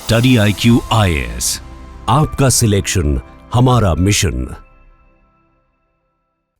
Study IQ IAS, आपका selection हमारा mission.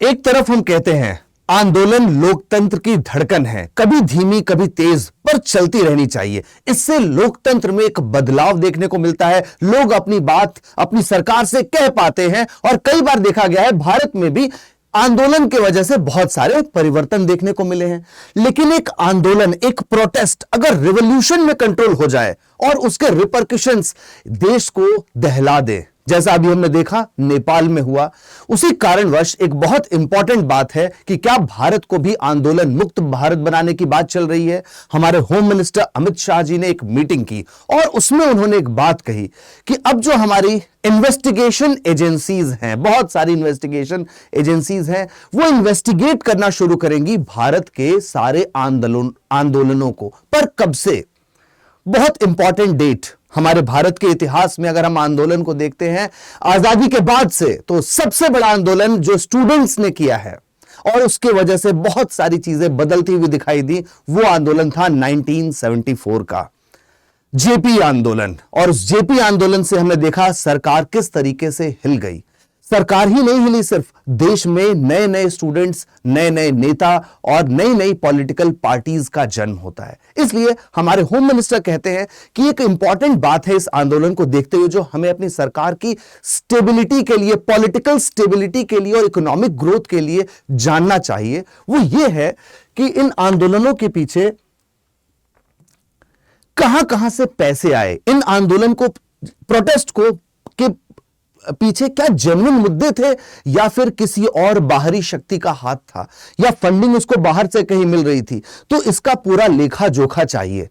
एक तरफ हम कहते हैं आंदोलन लोकतंत्र की धड़कन है, कभी धीमी कभी तेज पर चलती रहनी चाहिए। इससे लोकतंत्र में एक बदलाव देखने को मिलता है, लोग अपनी बात अपनी सरकार से कह पाते हैं और कई बार देखा गया है भारत में भी आंदोलन की वजह से बहुत सारे परिवर्तन देखने को मिले हैं। लेकिन एक आंदोलन, एक प्रोटेस्ट अगर रिवॉल्यूशन में कंट्रोल हो जाए और उसके रिपरकशंस देश को दहला दे, जैसा अभी हमने देखा नेपाल में हुआ, उसी कारणवश एक बहुत इंपॉर्टेंट बात है कि क्या भारत को भी आंदोलन मुक्त भारत बनाने की बात चल रही है। हमारे होम मिनिस्टर अमित शाह जी ने एक मीटिंग की और उसमें उन्होंने एक बात कही कि अब जो हमारी इन्वेस्टिगेशन एजेंसीज हैं, बहुत सारी इन्वेस्टिगेशन एजेंसीज हैं, वो इन्वेस्टिगेट करना शुरू करेंगी भारत के सारे आंदोलनों को। पर कब से? बहुत इंपॉर्टेंट डेट हमारे भारत के इतिहास में अगर हम आंदोलन को देखते हैं आजादी के बाद से, तो सबसे बड़ा आंदोलन जो स्टूडेंट्स ने किया है और उसके वजह से बहुत सारी चीजें बदलती हुई दिखाई दी, वो आंदोलन था 1974 का जेपी आंदोलन। और उस जेपी आंदोलन से हमने देखा सरकार किस तरीके से हिल गई। सरकार ही नहीं हिली, सिर्फ देश में नए नए स्टूडेंट्स, नए नए नेता और नई नई पॉलिटिकल पार्टीज का जन्म होता है। इसलिए हमारे होम मिनिस्टर कहते हैं कि एक इंपॉर्टेंट बात है इस आंदोलन को देखते हुए जो हमें अपनी सरकार की स्टेबिलिटी के लिए, पॉलिटिकल स्टेबिलिटी के लिए और इकोनॉमिक ग्रोथ के लिए जानना चाहिए। वो ये है कि इन आंदोलनों के पीछे कहां कहां से पैसे आए, इन आंदोलन को, प्रोटेस्ट को के पीछे क्या जेन्युइन मुद्दे थे या फिर किसी और बाहरी शक्ति का हाथ था या फंडिंग उसको बाहर से कहीं मिल रही थी। तो इसका पूरा लेखा जोखा चाहिए।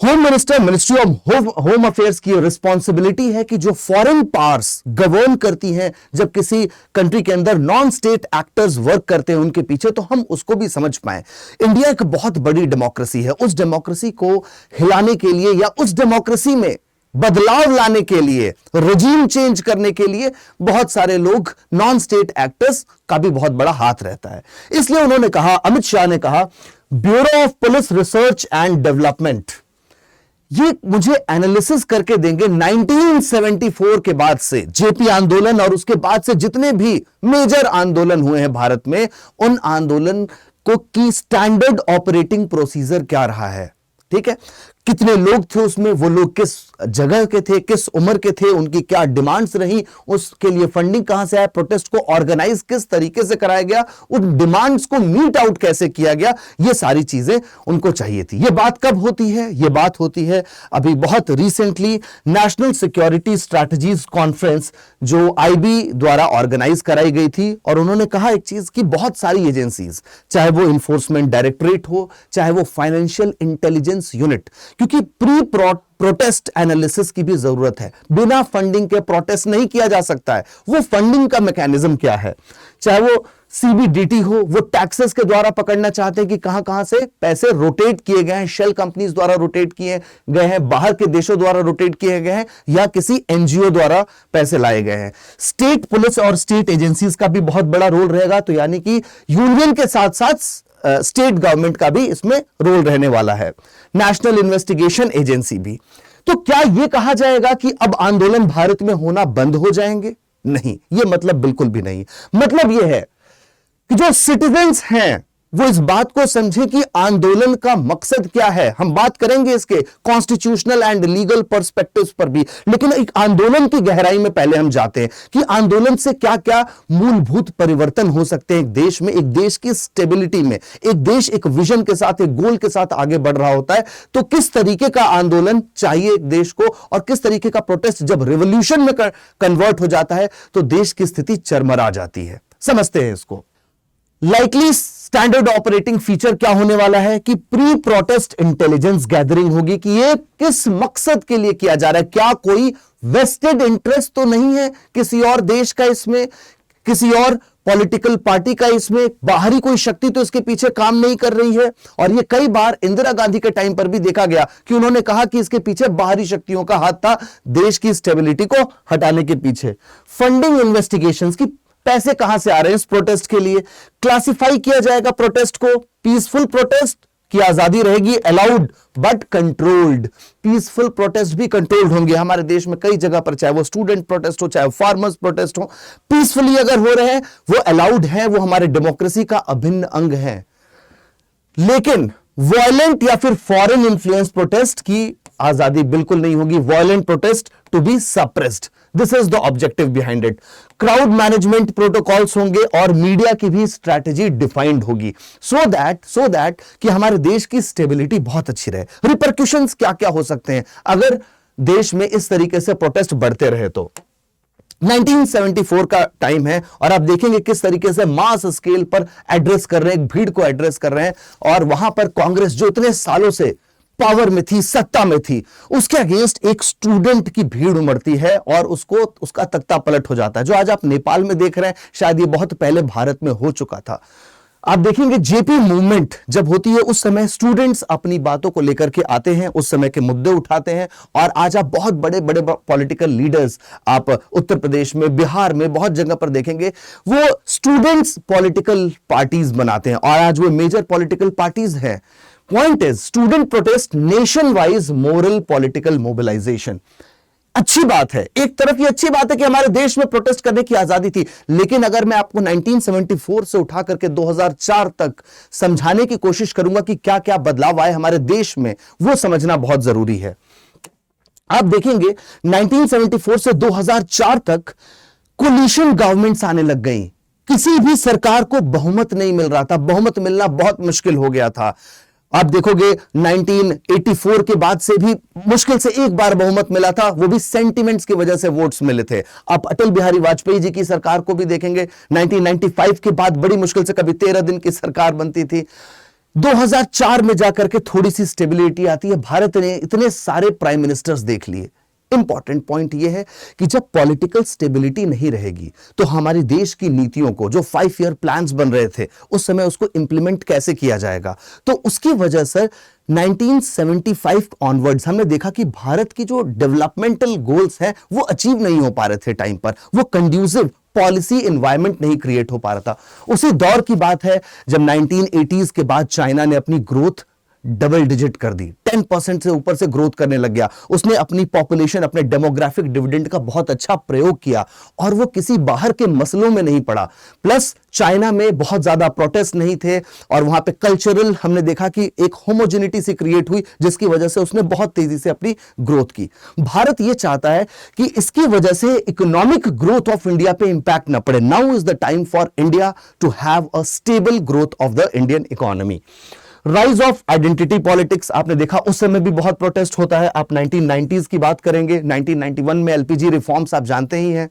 Home minister, ministry of home affairs की रिस्पॉन्सिबिलिटी है कि जो फॉरेन पावर्स गवर्न करती हैं, जब किसी कंट्री के अंदर नॉन स्टेट एक्टर्स वर्क करते हैं उनके पीछे, तो हम उसको भी समझ पाए। इंडिया एक बहुत बड़ी डेमोक्रेसी है, उस डेमोक्रेसी को हिलाने के लिए या उस डेमोक्रेसी में बदलाव लाने के लिए, रेजिम चेंज करने के लिए बहुत सारे लोग, नॉन स्टेट एक्टर्स का भी बहुत बड़ा हाथ रहता है। इसलिए उन्होंने कहा, अमित शाह ने कहा, bureau of police research and development ये मुझे एनालिसिस करके देंगे 1974 के बाद से जेपी आंदोलन और उसके बाद से जितने भी मेजर आंदोलन हुए हैं भारत में, उन आंदोलन को की स्टैंडर्ड ऑपरेटिंग प्रोसीजर क्या रहा है। ठीक है, कितने लोग थे उसमें, वो लोग किस जगह के थे, किस उम्र के थे, उनकी क्या डिमांड्स रही, उसके लिए फंडिंग कहां से आया, प्रोटेस्ट को ऑर्गेनाइज किस तरीके से कराया गया, उन डिमांड्स को मीट आउट कैसे किया गया, ये सारी चीजें उनको चाहिए थी। ये बात कब होती है? ये बात होती है अभी बहुत recently national security strategies conference जो आईबी द्वारा ऑर्गेनाइज कराई गई थी। और उन्होंने कहा एक चीज कि बहुत सारी एजेंसीज, चाहे वो इन्फोर्समेंट डायरेक्टरेट हो, चाहे वो फाइनेंशियल इंटेलिजेंस यूनिट, क्योंकि प्री प्रोटेस्ट एनालिसिस की भी जरूरत है। बिना फंडिंग के प्रोटेस्ट नहीं किया जा सकता है। वो फंडिंग का मैकेनिज्म क्या है, चाहे वो सीबीडीटी हो, वो टैक्सेस के द्वारा पकड़ना चाहते हैं कि कहां कहां से पैसे रोटेट किए गए हैं, शेल कंपनीज द्वारा रोटेट किए गए हैं, बाहर के देशों द्वारा रोटेट किए गए हैं या किसी एनजीओ द्वारा पैसे लाए गए हैं। स्टेट पुलिस और स्टेट एजेंसीज का भी बहुत बड़ा रोल रहेगा, तो यानी कि यूनियन के साथ साथ स्टेट गवर्नमेंट का भी इसमें रोल रहने वाला है, नेशनल इन्वेस्टिगेशन एजेंसी भी। तो क्या यह कहा जाएगा कि अब आंदोलन भारत में होना बंद हो जाएंगे? नहीं, यह मतलब बिल्कुल भी नहीं। मतलब यह है कि जो सिटीजन्स हैं वो इस बात को समझे कि आंदोलन का मकसद क्या है। हम बात करेंगे इसके कॉन्स्टिट्यूशनल एंड लीगल पर्सपेक्टिव्स पर भी, लेकिन एक आंदोलन की गहराई में पहले हम जाते हैं कि आंदोलन से क्या क्या मूलभूत परिवर्तन हो सकते हैं एक देश में, एक देश की स्टेबिलिटी में। एक देश एक विजन के साथ, एक गोल के साथ आगे बढ़ रहा होता है, तो किस तरीके का आंदोलन चाहिए एक देश को और किस तरीके का प्रोटेस्ट जब रिवॉल्यूशन में कन्वर्ट हो जाता है तो देश की स्थिति चरमरा जाती है। समझते हैं इसको। लाइकली स्टैंडर्ड ऑपरेटिंग फीचर क्या होने वाला है कि प्री प्रोटेस्ट इंटेलिजेंस गैदरिंग होगी कि ये किस मकसद के लिए किया जा रहा है, क्या कोई वेस्टेड इंटरेस्ट तो नहीं है किसी और देश का इसमें, किसी और पॉलिटिकल पार्टी का इसमें, बाहरी कोई शक्ति तो इसके पीछे काम नहीं कर रही है। और ये कई बार इंदिरा गांधी के टाइम पर भी देखा गया कि उन्होंने कहा कि इसके पीछे बाहरी शक्तियों का हाथ था देश की स्टेबिलिटी को हटाने के पीछे। फंडिंग इन्वेस्टिगेशंस की पैसे कहां से आ रहे हैं इस प्रोटेस्ट के लिए, क्लासिफाई किया जाएगा प्रोटेस्ट को, पीसफुल प्रोटेस्ट की आजादी रहेगी, allowed but controlled. Peaceful protest भी कंट्रोल्ड होंगे। हमारे देश में कई जगह पर, चाहे वो स्टूडेंट प्रोटेस्ट हो, चाहे फार्मर्स प्रोटेस्ट हो, पीसफुली अगर हो रहे हैं वो अलाउड है, वो हमारे डेमोक्रेसी का अभिन्न अंग है। लेकिन वायलेंट या फिर फॉरेन इन्फ्लुएंस प्रोटेस्ट की आजादी बिल्कुल नहीं होगी। Violent protest to be suppressed, this is the objective behind it. Crowd management protocols होंगे और मीडिया की भी स्ट्रैटेजी डिफाइंड होगी, सो दैट कि हमारे देश की स्टेबिलिटी बहुत अच्छी रहे। रिपरक्यूशंस क्या क्या हो सकते हैं अगर देश में इस तरीके से प्रोटेस्ट बढ़ते रहे तो। 1974 का टाइम है और आप देखेंगे किस तरीके से मास स्केल पर एड्रेस कर रहे हैं, एक भीड़ को एड्रेस कर रहे हैं, और वहां पर कांग्रेस जो इतने सालों से पावर में थी, सत्ता में थी, उसके अगेंस्ट एक स्टूडेंट की भीड़ उमड़ती है और उसका तख्ता पलट हो जाता है। जो आज आप नेपाल में देख रहे हैं, शायद ये बहुत पहले भारत में हो चुका था। आप देखेंगे जेपी मूवमेंट जब होती है उस समय स्टूडेंट्स अपनी बातों को लेकर के आते हैं, उस समय के मुद्दे उठाते हैं, और आज आप बहुत बड़े बड़े पॉलिटिकल लीडर्स आप उत्तर प्रदेश में, बिहार में, बहुत जगह पर देखेंगे वो स्टूडेंट्स पॉलिटिकल पार्टीज बनाते हैं, और आज वो मेजर पॉलिटिकल पार्टीज हैं। Point is student protest nation wise moral political mobilisation. अच्छी बात है, एक तरफ ये अच्छी बात है कि हमारे देश में प्रोटेस्ट करने की आजादी थी, लेकिन अगर मैं आपको 1974 से उठा करके 2004 तक समझाने की कोशिश करूंगा कि क्या क्या बदलाव आए हमारे देश में, वो समझना बहुत जरूरी है। आप देखेंगे 1974 से 2004 तक कोलिशन गवर्नमेंट्स आने लग गई। किसी भी सरकार को बहुमत नहीं मिल रहा था, बहुमत मिलना बहुत मुश्किल हो गया था। आप देखोगे 1984 के बाद से भी मुश्किल से एक बार बहुमत मिला था, वो भी सेंटिमेंट्स की वजह से वोट्स मिले थे। आप अटल बिहारी वाजपेयी जी की सरकार को भी देखेंगे, 1995 के बाद बड़ी मुश्किल से कभी 13 दिन की सरकार बनती थी। 2004 में जाकर के थोड़ी सी स्टेबिलिटी आती है। भारत ने इतने सारे प्राइम मिनिस्टर्स देख लिए। इंपॉर्टेंट पॉइंट यह है कि जब पॉलिटिकल स्टेबिलिटी नहीं रहेगी तो हमारी देश की नीतियों को, जो 5 ईयर प्लान्स बन रहे थे उस समय, उसको इंप्लीमेंट कैसे किया जाएगा। तो उसकी वजह से 1975 ऑनवर्ड्स हमने देखा कि भारत की जो डेवलपमेंटल गोल्स हैं वो अचीव नहीं हो पा रहे थे टाइम पर, वो कंड्यूसिव पॉलिसी एनवायरनमेंट नहीं क्रिएट हो पा रहा था। उसी दौर की बात है जब 1980s के बाद चाइना ने अपनी ग्रोथ डबल डिजिट कर दी, 10% से ऊपर से ग्रोथ करने लग गया। उसने अपनी पॉपुलेशन, अपने डेमोग्राफिक डिविडेंड का बहुत अच्छा प्रयोग किया और वो किसी बाहर के मसलों में नहीं पड़ा। प्लस चाइना में बहुत ज्यादा प्रोटेस्ट नहीं थे और वहां पे कल्चरल हमने देखा कि एक होमोजेनिटी सी क्रिएट हुई, जिसकी वजह से उसने बहुत तेजी से अपनी ग्रोथ की। भारत ये चाहता है कि इसकी वजह से इकोनॉमिक ग्रोथ ऑफ इंडिया पे इंपैक्ट ना पड़े। Now is the time for India to have a stable growth of the Indian economy. Rise of identity politics आपने देखा, उस समय भी बहुत प्रोटेस्ट होता है। आप 1990s की बात करेंगे, 1991 में एलपीजी रिफॉर्म्स आप जानते ही हैं।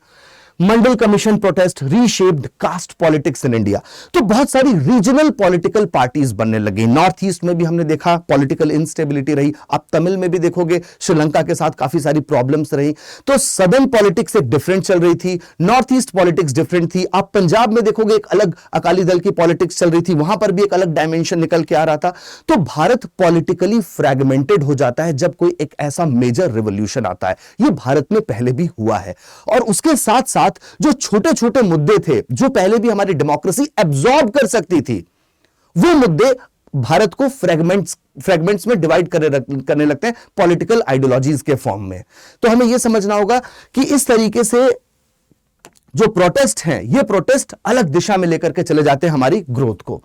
Mandal commission protest reshaped caste politics in India. तो बहुत सारी रीजनल पॉलिटिकल पार्टीज बनने लगी। नॉर्थ ईस्ट में भी हमने देखा पॉलिटिकल इंस्टेबिलिटी रही। आप तमिल में भी देखोगे, श्रीलंका के साथ काफी सारी प्रॉब्लम्स रही। तो सदर्न पॉलिटिक्स एक डिफरेंट चल रही थी, नॉर्थ ईस्ट पॉलिटिक्स डिफरेंट थी। आप पंजाब में देखोगे एक अलग अकाली दल की पॉलिटिक्स चल रही थी, वहां पर भी एक अलग डायमेंशन निकल के आ रहा था। तो भारत पॉलिटिकली फ्रैगमेंटेड हो जाता है जब कोई एक ऐसा मेजर रिवॉल्यूशन आता है। यह भारत में पहले भी हुआ है और उसके साथ साथ जो छोटे छोटे मुद्दे थे जो पहले भी हमारी डेमोक्रेसी एब्जॉर्ब कर सकती थी, वो मुद्दे भारत को फ्रेगमेंट्स में डिवाइड करने लगते हैं पॉलिटिकल आइडियोलॉजीज के फॉर्म में। तो हमें यह समझना होगा कि इस तरीके से जो प्रोटेस्ट हैं, ये प्रोटेस्ट अलग दिशा में लेकर के चले जाते हैं हमारी ग्रोथ को।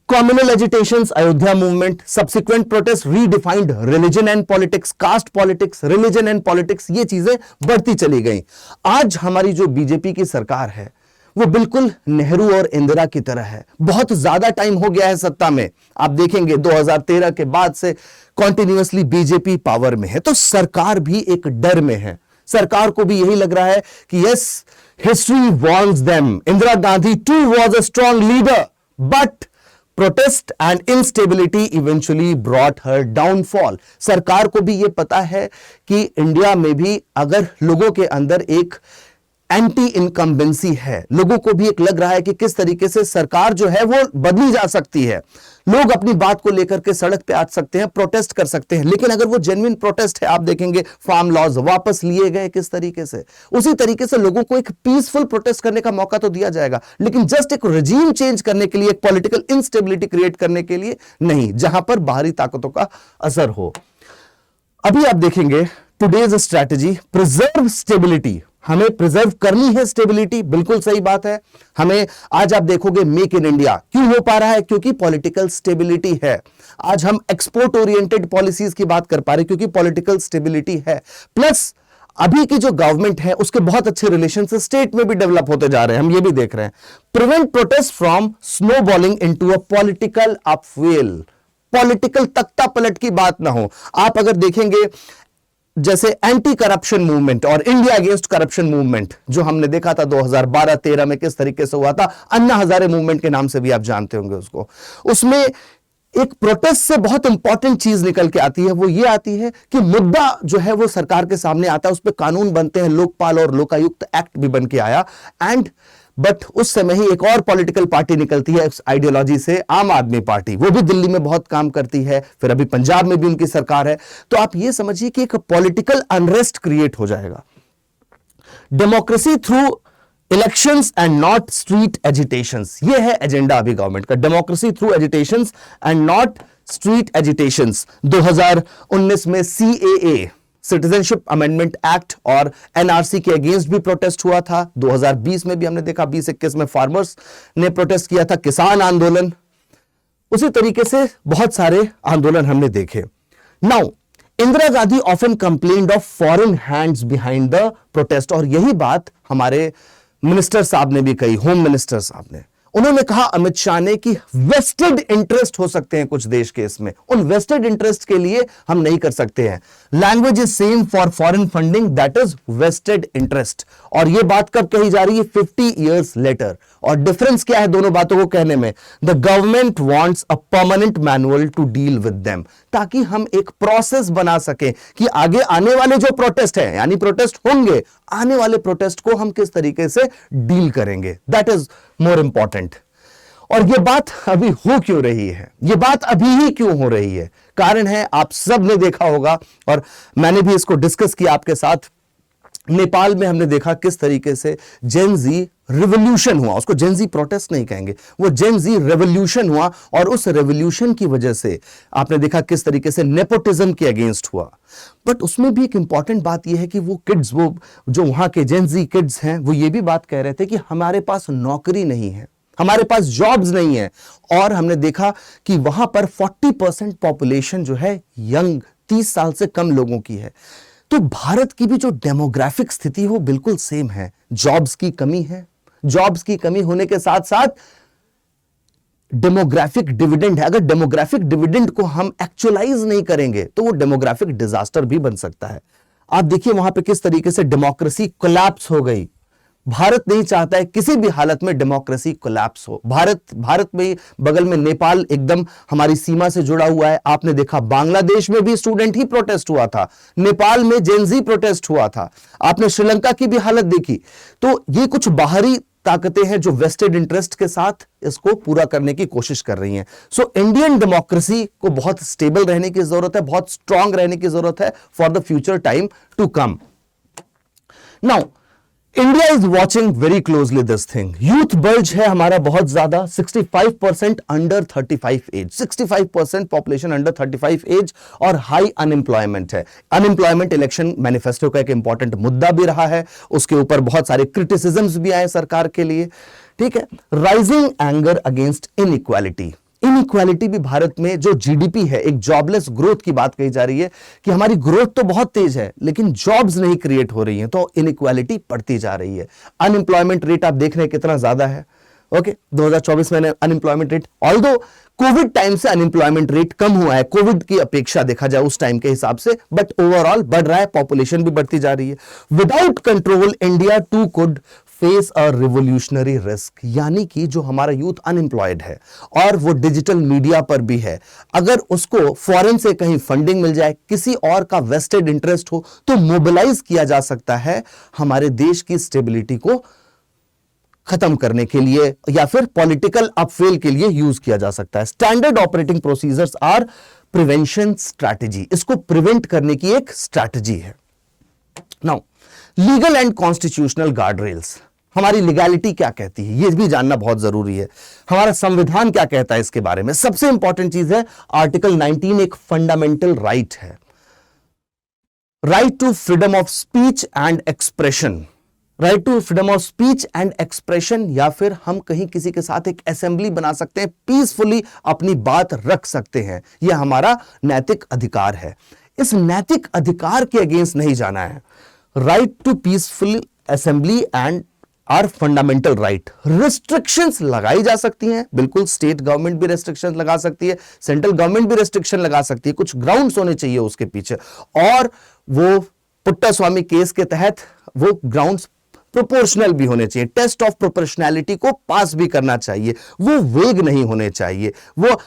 Communal agitations, Ayodhya movement, subsequent protest redefined religion and politics, caste politics, religion and politics, ये चीजें बढ़ती चली गई। आज हमारी जो बीजेपी की सरकार है वो बिल्कुल नेहरू और इंदिरा की तरह है। बहुत ज्यादा टाइम हो गया है सत्ता में। आप देखेंगे 2013 के बाद से कॉन्टिन्यूअसली बीजेपी पावर में है, तो सरकार भी एक डर में है। सरकार को भी यही लग रहा है कि yes, history warns them, Indira Gandhi too was a strong leader, but protest and instability eventually brought her downfall. सरकार को भी यह पता है कि इंडिया में भी अगर लोगों के अंदर एक एंटी इनकम्बेंसी है। लोगों को भी एक लग रहा है कि किस तरीके से सरकार जो है वो बदली जा सकती है, लोग अपनी बात को लेकर के सड़क पे आ सकते हैं, प्रोटेस्ट कर सकते हैं। लेकिन अगर वो जेन्युइन प्रोटेस्ट है, आप देखेंगे फार्म लॉज वापस लिए गए किस तरीके से, उसी तरीके से लोगों को एक पीसफुल प्रोटेस्ट करने का मौका तो दिया जाएगा, लेकिन जस्ट एक रेजिम चेंज करने के लिए, एक पॉलिटिकल इंस्टेबिलिटी क्रिएट करने के लिए नहीं, जहां पर बाहरी ताकतों का असर हो। अभी आप देखेंगे टुडेज स्ट्रैटेजी प्रिजर्व स्टेबिलिटी, हमें प्रिजर्व करनी है स्टेबिलिटी, बिल्कुल सही बात है। हमें आज आप देखोगे मेक इन इंडिया क्यों हो पा रहा है, क्योंकि पॉलिटिकल स्टेबिलिटी है। आज हम एक्सपोर्ट ओरिएंटेड पॉलिसीज की बात कर पा रहे हैं क्योंकि पॉलिटिकल स्टेबिलिटी है। प्लस अभी की जो गवर्नमेंट है उसके बहुत अच्छे रिलेशन से स्टेट में भी डेवलप होते जा रहे हैं, हम ये भी देख रहे हैं। Prevent protest from snowballing into a political upheaval, political तख्ता पलट की बात ना हो। आप अगर देखेंगे जैसे एंटी करप्शन मूवमेंट और इंडिया अगेंस्ट करप्शन मूवमेंट जो हमने देखा था 2012-13 में किस तरीके से हुआ था, अन्ना हजारे मूवमेंट के नाम से भी आप जानते होंगे उसको, उसमें एक प्रोटेस्ट से बहुत इंपॉर्टेंट चीज निकल के आती है, वो ये आती है कि मुद्दा जो है वो सरकार के सामने आता है, उस पर कानून बनते हैं, लोकपाल और लोकायुक्त एक्ट भी बन के आया। एंड बट उस समय ही एक और पॉलिटिकल पार्टी निकलती है इस आइडियोलॉजी से, आम आदमी पार्टी, वो भी दिल्ली में बहुत काम करती है, फिर अभी पंजाब में भी उनकी सरकार है। तो आप ये समझिए कि एक पॉलिटिकल अनरेस्ट क्रिएट हो जाएगा। Democracy through elections and not street agitations, ये है एजेंडा अभी गवर्नमेंट का, democracy through agitations and not street agitations. 2019 में सीएए सिटीजनशिप अमेंडमेंट एक्ट और एनआरसी के अगेंस्ट भी प्रोटेस्ट हुआ था। 2020 में भी हमने देखा, 2021 में फार्मर्स ने प्रोटेस्ट किया था, किसान आंदोलन, उसी तरीके से बहुत सारे आंदोलन हमने देखे। Now Indira Gandhi often complained of foreign hands behind the protest, और यही बात हमारे मिनिस्टर साहब ने भी कही, होम मिनिस्टर साहब ने, उन्होंने कहा अमित शाह ने कि वेस्टेड इंटरेस्ट हो सकते हैं कुछ देश के इसमें, उन वेस्टेड इंटरेस्ट के लिए हम नहीं कर सकते हैं। Language is same for foreign funding, that is vested interest. और यह बात कब कही जा रही है? 50 इयर्स लेटर। और डिफरेंस क्या है दोनों बातों को कहने में? The government wants a permanent manual to deal with them, ताकि हम एक प्रोसेस बना सके कि आगे आने वाले जो प्रोटेस्ट है, यानी प्रोटेस्ट होंगे, आने वाले प्रोटेस्ट को हम किस तरीके से डील करेंगे, दैट इज मोर इंपॉर्टेंट। और यह बात अभी हो क्यों रही है? यह बात अभी ही क्यों हो रही है? कारण है, आप सब ने देखा होगा और मैंने भी इसको डिस्कस किया आपके साथ, नेपाल में हमने देखा किस तरीके से जेनजी रिवॉल्यूशन हुआ, उसको जेनजी प्रोटेस्ट नहीं कहेंगे, वो जेनजी रेवोल्यूशन हुआ, और उस रेवोल्यूशन की वजह से आपने देखा किस तरीके से नेपोटिज्म के अगेंस्ट हुआ। बट उसमें भी एक इंपॉर्टेंट बात यह है कि वो किड्स, वो जो वहां के जेनजी किड्स हैं, वो ये भी बात कह रहे थे कि हमारे पास नौकरी नहीं है, हमारे पास जॉब्स नहीं है। और हमने देखा कि वहां पर 40% पॉपुलेशन जो है यंग, 30 साल से कम लोगों की है। तो भारत की भी जो डेमोग्राफिक स्थिति हो बिल्कुल सेम है, जॉब्स की कमी है, जॉब्स की कमी होने के साथ साथ डेमोग्राफिक डिविडेंड है। अगर डेमोग्राफिक डिविडेंड को हम एक्चुअलाइज नहीं करेंगे तो वो डेमोग्राफिक डिजास्टर भी बन सकता है। आप देखिए वहां पे किस तरीके से डेमोक्रेसी कोलैप्स हो गई। भारत नहीं चाहता है किसी भी हालत में डेमोक्रेसी कोलैप्स हो। भारत में बगल में नेपाल एकदम हमारी सीमा से जुड़ा हुआ है। आपने देखा बांग्लादेश में भी स्टूडेंट ही प्रोटेस्ट हुआ था, नेपाल में जेनजी प्रोटेस्ट हुआ था, आपने श्रीलंका की भी हालत देखी। तो ये कुछ बाहरी ताकतें हैं जो वेस्टेड इंटरेस्ट के साथ इसको पूरा करने की कोशिश कर रही हैं। सो इंडियन डेमोक्रेसी को बहुत स्टेबल रहने की जरूरत है, बहुत स्ट्रांग रहने की जरूरत है for the future time to come. Now India is watching very closely this thing. Youth bulge है हमारा बहुत ज्यादा, 65% under 35 age, 65% population under 35 age, और हाई अनएम्प्लॉयमेंट है। अनएम्प्लॉयमेंट इलेक्शन मैनिफेस्टो का एक इंपॉर्टेंट मुद्दा भी रहा है, उसके ऊपर बहुत सारे क्रिटिसिज्म्स भी आए सरकार के लिए, ठीक है। Rising anger against inequality, inequality भी भारत में जो जीडीपी है, एक जॉबलेस ग्रोथ की बात कही जा रही है कि हमारी ग्रोथ तो बहुत तेज है लेकिन जॉब्स नहीं क्रिएट हो रही हैं, तो इनइक्वालिटी बढ़ती जा रही है। अनएम्प्लॉयमेंट रेट आप देख रहे हैं कितना ज्यादा है। ओके, 2024 में unemployment rate, although Covid time से अनएम्प्लॉयमेंट रेट कम हुआ है, कोविड की अपेक्षा देखा जाए उस टाइम के हिसाब से, बट ओवरऑल बढ़ रहा है, पॉपुलेशन भी बढ़ती जा रही है। Without control India too could face a revolutionary risk, यानी कि जो हमारा यूथ अनएम्प्लॉयड है और वो डिजिटल मीडिया पर भी है, अगर उसको फॉरेन से कहीं फंडिंग मिल जाए, किसी और का वेस्टेड इंटरेस्ट हो, तो मोबिलाइज किया जा सकता है हमारे देश की स्टेबिलिटी को खत्म करने के लिए या फिर पॉलिटिकल अपफेल के लिए यूज किया जा सकता है। Standard operating procedures are prevention strategy, इसको प्रिवेंट करने की एक स्ट्रैटेजी है। Now legal and constitutional guard rails, हमारी लीगैलिटी क्या कहती है, यह भी जानना बहुत जरूरी है। हमारा संविधान क्या कहता है इसके बारे में। सबसे इंपॉर्टेंट चीज है आर्टिकल 19 एक फंडामेंटल राइट है, right to freedom of speech and expression, right to freedom of speech and expression, या फिर हम कहीं किसी के साथ एक असेंबली बना सकते हैं, पीसफुली अपनी बात रख सकते हैं, यह हमारा नैतिक अधिकार है। इस नैतिक अधिकार के अगेंस्ट नहीं जाना है। Right to peaceful assembly and are fundamental right. Restrictions लगाई जा सकती हैं, बिल्कुल, स्टेट गवर्नमेंट भी रिस्ट्रिक्शंस लगा सकती है, सेंट्रल गवर्नमेंट भी रिस्ट्रिक्शन लगा सकती है, कुछ ग्राउंड्स होने चाहिए उसके पीछे, और वो पुट्टास्वामी केस के तहत वो ग्राउंड्स प्रोपोर्शनल भी होने चाहिए, टेस्ट ऑफ प्रोपोर्शनैलिटी को पास भी करना चाहिए, वो वेग नहीं होने चाहिए, वो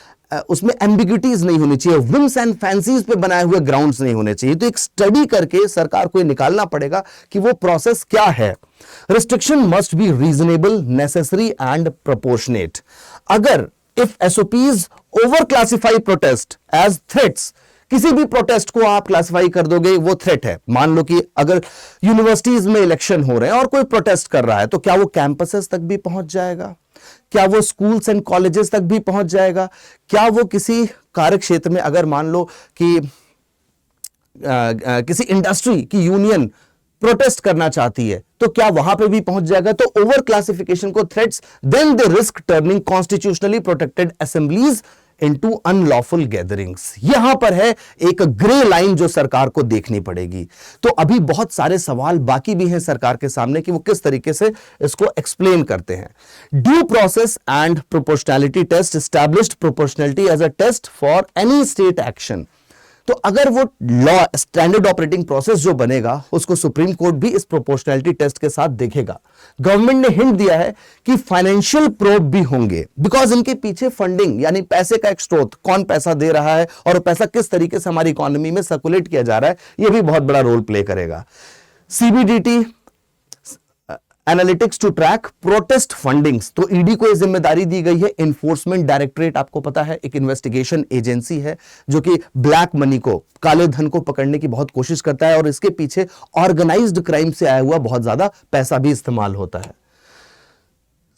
उसमें एम्बिग्युइटीज नहीं होनी चाहिए, विम्स एंड फैंसीज पे बनाए हुए ग्राउंड्स नहीं होने चाहिए। तो एक स्टडी करके सरकार को ये निकालना पड़ेगा कि वो प्रोसेस क्या है। Restriction must be reasonable, necessary and proportionate. अगर if SOPs over classify protest as threats, किसी भी प्रोटेस्ट को आप क्लासिफाई कर दोगे वो थ्रेट है। मान लो कि अगर यूनिवर्सिटीज में इलेक्शन हो रहे हैं और कोई प्रोटेस्ट कर रहा है, तो क्या वो कैंपसेस तक भी पहुंच जाएगा? क्या वो स्कूल्स एंड कॉलेजेस तक भी पहुंच जाएगा? क्या वो किसी कार्य क्षेत्र में, अगर मान लो कि किसी इंडस्ट्री की यूनियन प्रोटेस्ट करना चाहती है, तो क्या वहां पे भी पहुंच जाएगा? तो ओवर क्लासिफिकेशन को threats, then they risk turning constitutionally protected assemblies into unlawful gatherings. यहां पर है एक ग्रे लाइन जो सरकार को देखनी पड़ेगी। तो अभी बहुत सारे सवाल बाकी भी हैं सरकार के सामने कि वो किस तरीके से इसको एक्सप्लेन करते हैं। Due process and proportionality test established proportionality as a test for any state action. तो अगर वो लॉ स्टैंडर्ड ऑपरेटिंग प्रोसेस जो बनेगा उसको सुप्रीम कोर्ट भी इस प्रोपोर्शनैलिटी टेस्ट के साथ देखेगा। गवर्नमेंट ने हिंट दिया है कि फाइनेंशियल प्रोब भी होंगे, बिकॉज इनके पीछे फंडिंग यानी पैसे का एक स्रोत, कौन पैसा दे रहा है और पैसा किस तरीके से हमारी इकोनॉमी में सर्कुलेट किया जा रहा है, यह भी बहुत बड़ा रोल प्ले करेगा। CBDT analytics to track protest fundings, तो ईडी को यह जिम्मेदारी दी गई है। इन्फोर्समेंट डायरेक्टरेट आपको पता है एक इन्वेस्टिगेशन एजेंसी है जो कि ब्लैक मनी को, काले धन को पकड़ने की बहुत कोशिश करता है और इसके पीछे ऑर्गेनाइज्ड क्राइम से आया हुआ बहुत ज्यादा पैसा भी इस्तेमाल होता है।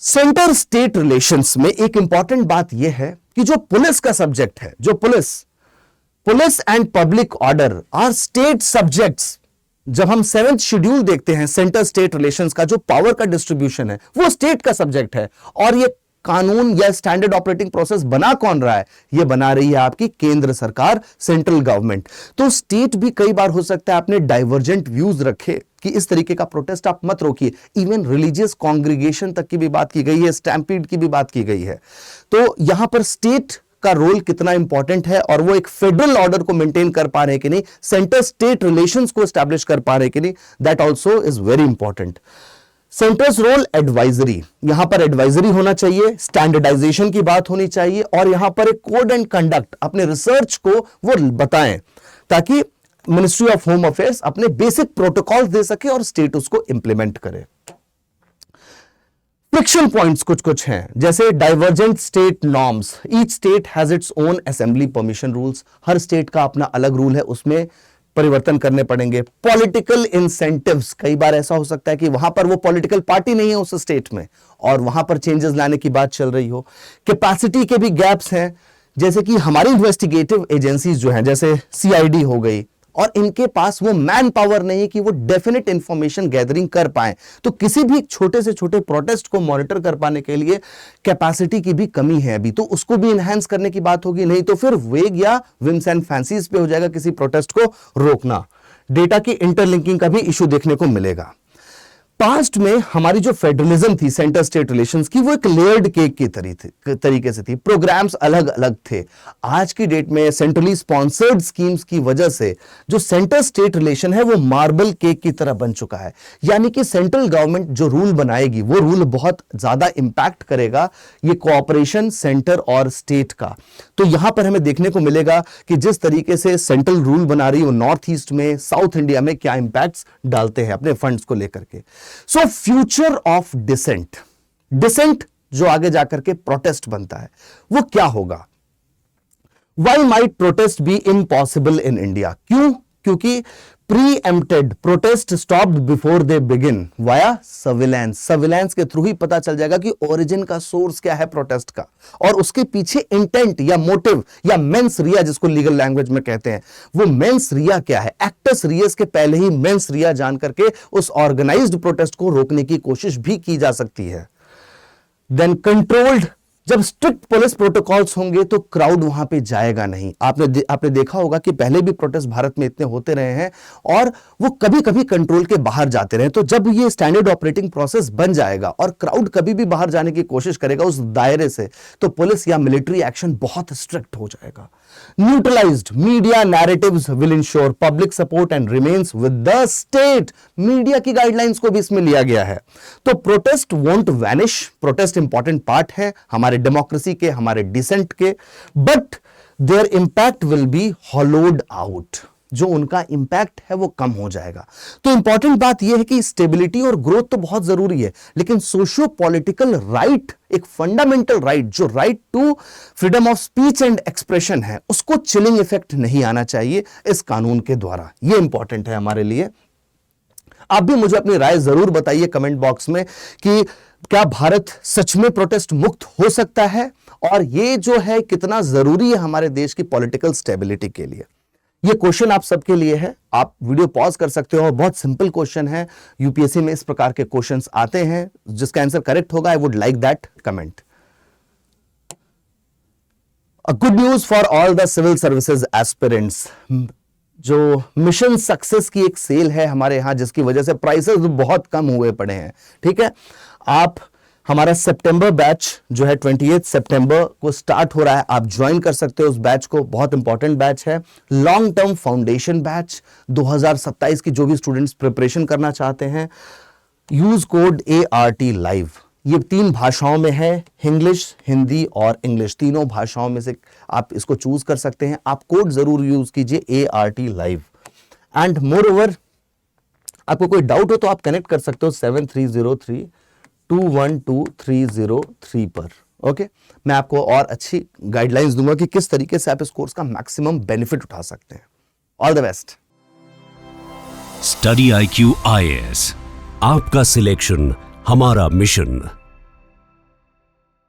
सेंटर स्टेट रिलेशंस में एक इंपॉर्टेंट बात यह है कि जो पुलिस का सब्जेक्ट है, जो police and public order are state subjects. जब हम 7th शेड्यूल देखते हैं सेंटर स्टेट रिलेशंस का, जो पावर का डिस्ट्रीब्यूशन है वो स्टेट का सब्जेक्ट है। और ये कानून या स्टैंडर्ड ऑपरेटिंग प्रोसेस बना कौन रहा है? ये बना रही है आपकी केंद्र सरकार, सेंट्रल गवर्नमेंट। तो स्टेट भी कई बार हो सकता है आपने डाइवर्जेंट व्यूज रखे कि इस तरीके का प्रोटेस्ट आप मत रोकिए। इवन रिलीजियस कॉन्ग्रीगेशन तक की भी बात की गई है, स्टैम्पीड की भी बात की गई है। तो यहां पर स्टेट का रोल कितना इंपॉर्टेंट है और वो एक फेडरल ऑर्डर को मेंटेन कर पा रहे हैं कि नहीं, सेंटर स्टेट रिलेशंस को एस्टैब्लिश कर पा रहे हैं कि नहीं, that also is very important. Centre's role advisory, यहां पर एडवाइजरी होना चाहिए, स्टैंडर्डाइजेशन की बात होनी चाहिए और यहां पर एक कोड एंड कंडक्ट, अपने रिसर्च को वो बताएं ताकि मिनिस्ट्री ऑफ होम अफेयर्स अपने बेसिक प्रोटोकॉल दे सके और स्टेट उसको इंप्लीमेंट करे। फ्रिक्शन पॉइंट्स कुछ हैं, जैसे divergent state norms. Each state has its own assembly permission rules, her state का अपना अलग रूल है, उसमें परिवर्तन करने पड़ेंगे। पॉलिटिकल इंसेंटिव्स, कई बार ऐसा हो सकता है कि वहां पर वो पॉलिटिकल पार्टी नहीं है उस स्टेट में और वहां पर चेंजेस लाने की बात चल रही हो। कैपेसिटी के भी गैप्स हैं, जैसे कि हमारी इन्वेस्टिगेटिव एजेंसीज जो हैं, जैसे सीआईडी हो गई, और इनके पास वो मैन पावर नहीं है कि वो डेफिनेट इंफॉर्मेशन गैदरिंग कर पाए। तो किसी भी छोटे से छोटे प्रोटेस्ट को मॉनिटर कर पाने के लिए कैपेसिटी की भी कमी है अभी, तो उसको भी इनहैंस करने की बात होगी, नहीं तो फिर वेग या विम्स एंड फैंसीज पे हो जाएगा किसी प्रोटेस्ट को रोकना। डेटा की इंटरलिंकिंग का भी इशू देखने को मिलेगा। पास्ट में हमारी जो फेडरलिज्म थी सेंटर स्टेट रिलेशंस की, वो एक लेयर्ड केक की तरीके से थी, प्रोग्राम्स अलग अलग थे। आज की डेट में सेंट्रली स्पॉन्सर्ड स्कीम्स की वजह से जो सेंटर स्टेट रिलेशन है वो मार्बल केक की तरह बन चुका है। यानी कि सेंट्रल गवर्नमेंट जो रूल बनाएगी वो रूल बहुत ज्यादा इंपैक्ट करेगा ये कोऑपरेशन सेंटर और स्टेट का। तो यहां पर हमें देखने को मिलेगा कि जिस तरीके से सेंट्रल रूल बना रही है वो नॉर्थ ईस्ट में, साउथ इंडिया में क्या इंपैक्ट्स डालते हैं अपने फंड्स को लेकर के। So future of dissent, dissent जो आगे जाकर के प्रोटेस्ट बनता है वो क्या होगा? Why might protest be impossible in India? क्यों? क्योंकि preempted protest stopped before they begin via surveillance. Surveillance के थ्रू ही पता चल जाएगा कि ओरिजिन का सोर्स क्या है प्रोटेस्ट का, और उसके पीछे इंटेंट या मोटिव या मेंस रिया जिसको लीगल लैंग्वेज में कहते हैं, वो मेंस रिया क्या है। एक्टस रियस के पहले ही मेंस रिया जान करके उस ऑर्गेनाइज्ड प्रोटेस्ट को रोकने की कोशिश भी की जा सकती है। देन कंट्रोल्ड, जब स्ट्रिक्ट पुलिस प्रोटोकॉल्स होंगे तो क्राउड वहां पे जाएगा नहीं। आपने देखा होगा कि पहले भी प्रोटेस्ट भारत में इतने होते रहे हैं और वो कभी कभी कंट्रोल के बाहर जाते रहे। तो जब ये स्टैंडर्ड ऑपरेटिंग प्रोसेस बन जाएगा और क्राउड कभी भी बाहर जाने की कोशिश करेगा उस दायरे से, तो पुलिस या मिलिट्री एक्शन बहुत स्ट्रिक्ट हो जाएगा। Neutralised, media narratives will ensure public support and remains with the state. Media की गाइडलाइंस को भी इसमें लिया गया है। तो protest won't vanish. Protest important part है हमारे डेमोक्रेसी के, हमारे डिसेंट के, but their impact will be hollowed out. जो उनका इंपैक्ट है वो कम हो जाएगा। तो इंपॉर्टेंट बात यह है कि स्टेबिलिटी और ग्रोथ तो बहुत जरूरी है, लेकिन सोशियो पॉलिटिकल राइट, एक फंडामेंटल राइट जो right to freedom of speech and expression है, उसको चिलिंग इफेक्ट नहीं आना चाहिए इस कानून के द्वारा। यह इंपॉर्टेंट है हमारे लिए। आप भी मुझे अपनी राय जरूर बताइए कमेंट बॉक्स में कि क्या भारत सच में प्रोटेस्ट मुक्त हो सकता है, और ये जो है कितना जरूरी है हमारे देश की पॉलिटिकल स्टेबिलिटी के लिए। ये क्वेश्चन आप सबके लिए है। आप वीडियो पॉज कर सकते हो, बहुत सिंपल क्वेश्चन है। यूपीएससी में इस प्रकार के क्वेश्चंस आते हैं। जिसका आंसर करेक्ट होगा, I would like that comment. A good news for all the civil services aspirants. जो मिशन सक्सेस की एक सेल है हमारे यहां, जिसकी वजह से प्राइसेस बहुत कम हुए पड़े हैं। ठीक है, आप हमारा सितंबर बैच जो है 28 सितंबर को स्टार्ट हो रहा है, आप ज्वाइन कर सकते हो उस बैच को। बहुत इंपॉर्टेंट बैच है, लॉन्ग टर्म फाउंडेशन बैच। 2027 की जो भी स्टूडेंट्स प्रिपरेशन करना चाहते हैं, यूज कोड ART लाइव। ये 3 भाषाओं में है, इंग्लिश, हिंदी और इंग्लिश, तीनों भाषाओं में से आप इसको चूज कर सकते हैं। आप कोड जरूर यूज कीजिए ART live. And more over, आपको कोई डाउट हो तो आप कनेक्ट कर सकते हो 7303212303 पर। ओके, मैं आपको और अच्छी गाइडलाइंस दूंगा कि किस तरीके से आप इस कोर्स का मैक्सिमम बेनिफिट उठा सकते हैं। All the best. Study IQ IAS, आपका सिलेक्शन हमारा मिशन।